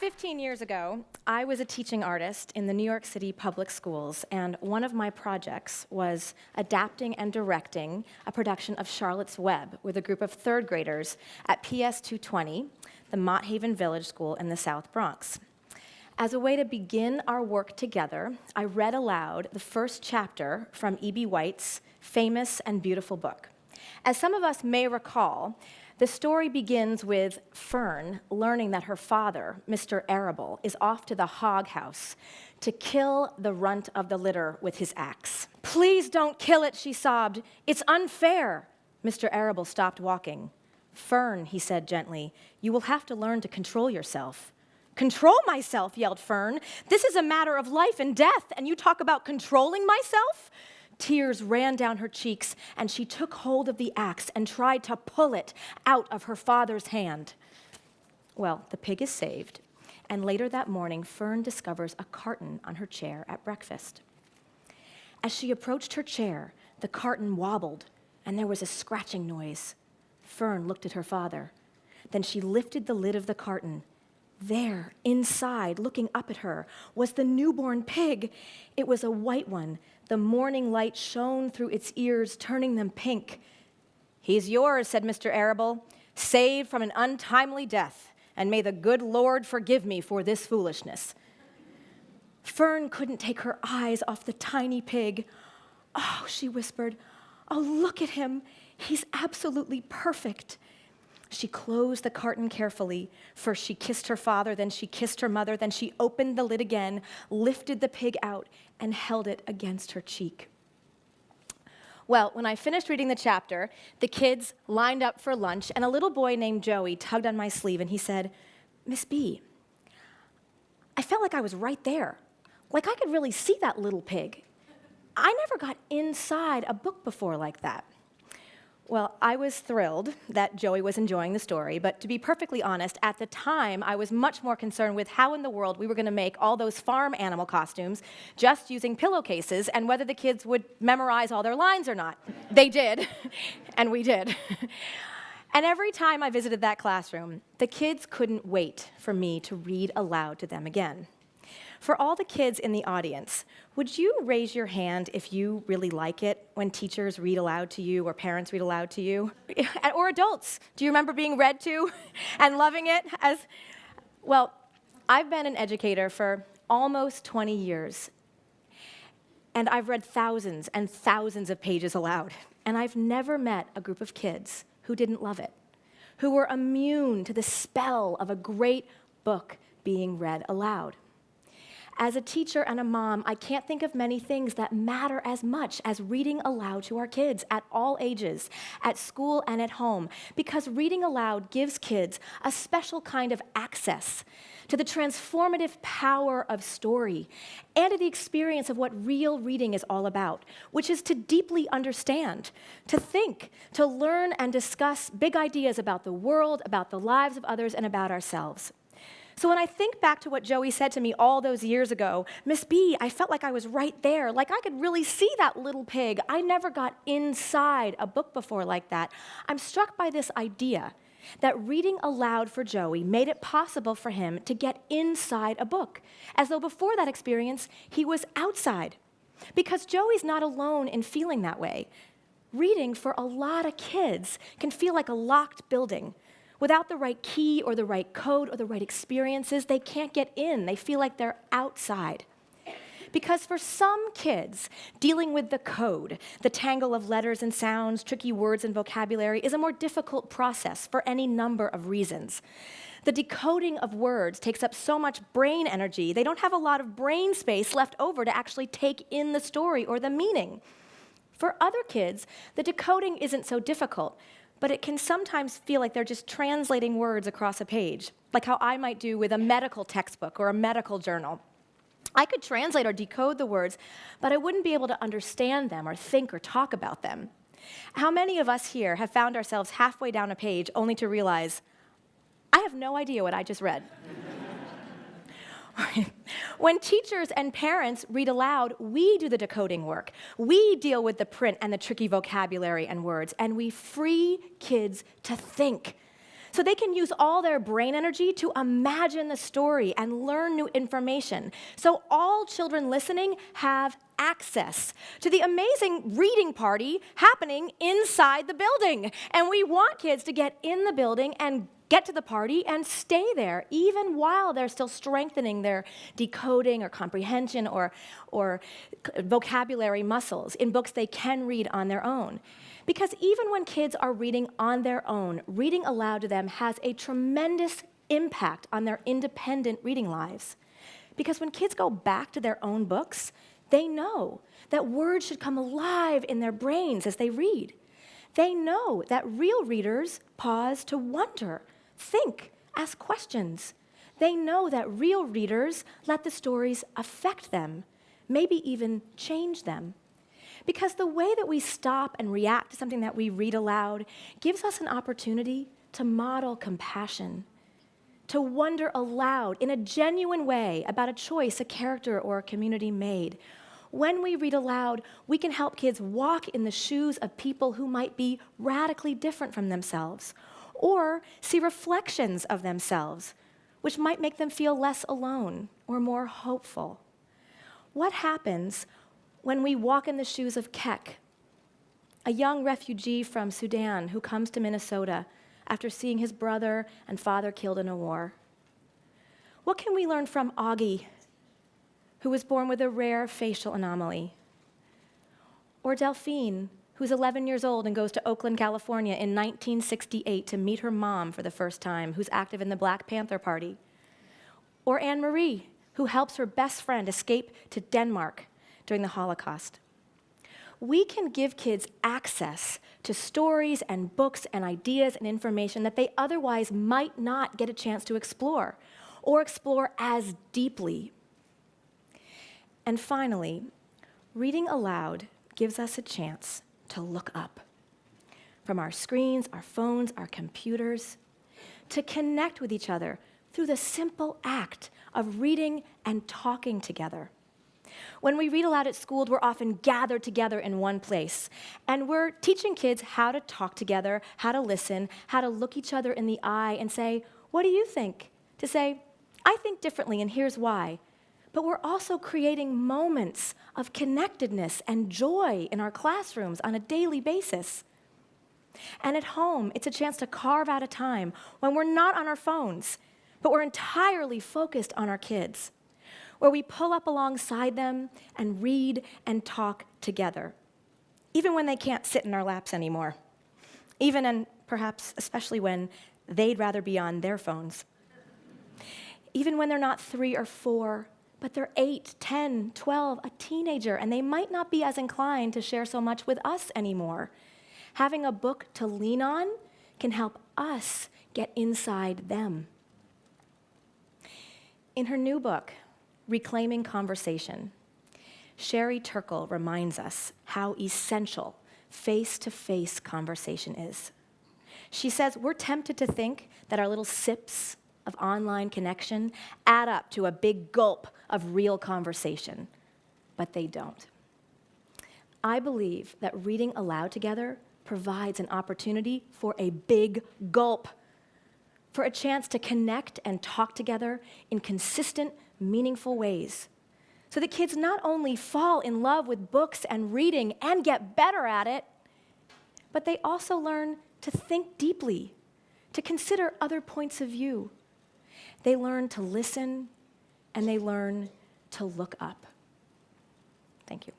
15 years ago, I was a teaching artist in the New York City public schools, and one of my projects was adapting and directing a production of Charlotte's Web with a group of third graders at PS 220, the Mott Haven Village School in the South Bronx. As a way to begin our work together, I read aloud the first chapter from E.B. White's famous and beautiful book. As some of us may recall, the story begins with Fern learning that her father, Mr. Arable, is off to the hog house to kill the runt of the litter with his axe. "Please don't kill it," she sobbed. "It's unfair." Mr. Arable stopped walking. "Fern," he said gently, "you will have to learn to control yourself." "Control myself," yelled Fern. "This is a matter of life and death, and you talk about controlling myself?" Tears ran down her cheeks, and she took hold of the axe and tried to pull it out of her father's hand. Well, the pig is saved, and later that morning, Fern discovers a carton on her chair at breakfast. As she approached her chair, the carton wobbled, and there was a scratching noise. Fern looked at her father. Then she lifted the lid of the carton. There, inside, looking up at her, was the newborn pig. It was a white one. The morning light shone through its ears, turning them pink. "He's yours," said Mr. Arable, "saved from an untimely death, and may the good Lord forgive me for this foolishness." Fern couldn't take her eyes off the tiny pig. "Oh," she whispered, "oh, look at him. He's absolutely perfect." She closed the carton carefully. First she kissed her father, then she kissed her mother, then she opened the lid again, lifted the pig out, and held it against her cheek. Well, when I finished reading the chapter, the kids lined up for lunch, and a little boy named Joey tugged on my sleeve, and he said, "Miss B, I felt like I was right there. Like I could really see that little pig. I never got inside a book before like that." Well, I was thrilled that Joey was enjoying the story, but to be perfectly honest, at the time, I was much more concerned with how in the world we were going to make all those farm animal costumes just using pillowcases and whether the kids would memorize all their lines or not. They did, and we did. And every time I visited that classroom, the kids couldn't wait for me to read aloud to them again. For all the kids in the audience, would you raise your hand if you really like it when teachers read aloud to you or parents read aloud to you? Or adults, do you remember being read to and loving it? Well, I've been an educator for almost 20 years, and I've read thousands and thousands of pages aloud, and I've never met a group of kids who didn't love it, who were immune to the spell of a great book being read aloud. As a teacher and a mom, I can't think of many things that matter as much as reading aloud to our kids at all ages, at school and at home, because reading aloud gives kids a special kind of access to the transformative power of story and to the experience of what real reading is all about, which is to deeply understand, to think, to learn and discuss big ideas about the world, about the lives of others, and about ourselves. So when I think back to what Joey said to me all those years ago, "Miss B, I felt like I was right there, like I could really see that little pig. I never got inside a book before like that." I'm struck by this idea that reading aloud for Joey made it possible for him to get inside a book, as though before that experience, he was outside. Because Joey's not alone in feeling that way. Reading for a lot of kids can feel like a locked building. Without the right key or the right code or the right experiences, they can't get in. They feel like they're outside. Because for some kids, dealing with the code, the tangle of letters and sounds, tricky words and vocabulary, is a more difficult process for any number of reasons. The decoding of words takes up so much brain energy, they don't have a lot of brain space left over to actually take in the story or the meaning. For other kids, the decoding isn't so difficult, but it can sometimes feel like they're just translating words across a page, like how I might do with a medical textbook or a medical journal. I could translate or decode the words, but I wouldn't be able to understand them or think or talk about them. How many of us here have found ourselves halfway down a page only to realize, I have no idea what I just read? When teachers and parents read aloud, we do the decoding work. We deal with the print and the tricky vocabulary and words, and we free kids to think, so they can use all their brain energy to imagine the story and learn new information. So all children listening have access to the amazing reading party happening inside the building. And we want kids to get in the building and get to the party and stay there, even while they're still strengthening their decoding or comprehension or vocabulary muscles in books they can read on their own. Because even when kids are reading on their own, reading aloud to them has a tremendous impact on their independent reading lives. Because when kids go back to their own books, they know that words should come alive in their brains as they read. They know that real readers pause to wonder, think, ask questions. They know that real readers let the stories affect them, maybe even change them. Because the way that we stop and react to something that we read aloud gives us an opportunity to model compassion, to wonder aloud in a genuine way about a choice a character or a community made. When we read aloud, we can help kids walk in the shoes of people who might be radically different from themselves, or see reflections of themselves, which might make them feel less alone or more hopeful. What happens when we walk in the shoes of Kek, a young refugee from Sudan who comes to Minnesota after seeing his brother and father killed in a war? What can we learn from Augie, who was born with a rare facial anomaly? Or Delphine, who's 11 years old and goes to Oakland, California in 1968 to meet her mom for the first time, who's active in the Black Panther Party? Or Anne-Marie, who helps her best friend escape to Denmark during the Holocaust? We can give kids access to stories and books and ideas and information that they otherwise might not get a chance to explore, or explore as deeply. And finally, reading aloud gives us a chance to look up from our screens, our phones, our computers, to connect with each other through the simple act of reading and talking together. When we read aloud at school, we're often gathered together in one place, and we're teaching kids how to talk together, how to listen, how to look each other in the eye and say, "What do you think?" To say, "I think differently, and here's why." But we're also creating moments of connectedness and joy in our classrooms on a daily basis. And at home, it's a chance to carve out a time when we're not on our phones, but we're entirely focused on our kids, where we pull up alongside them and read and talk together, even when they can't sit in our laps anymore, even and perhaps especially when they'd rather be on their phones, even when they're not 3 or 4, but they're 8, 10, 12, a teenager, and they might not be as inclined to share so much with us anymore. Having a book to lean on can help us get inside them. In her new book, Reclaiming Conversation, Sherry Turkle reminds us how essential face-to-face conversation is. She says we're tempted to think that our little sips of online connection add up to a big gulp of real conversation, but they don't. I believe that reading aloud together provides an opportunity for a big gulp, for a chance to connect and talk together in consistent, meaningful ways, so that kids not only fall in love with books and reading and get better at it, but they also learn to think deeply, to consider other points of view. They learn to listen, and they learn to look up. Thank you.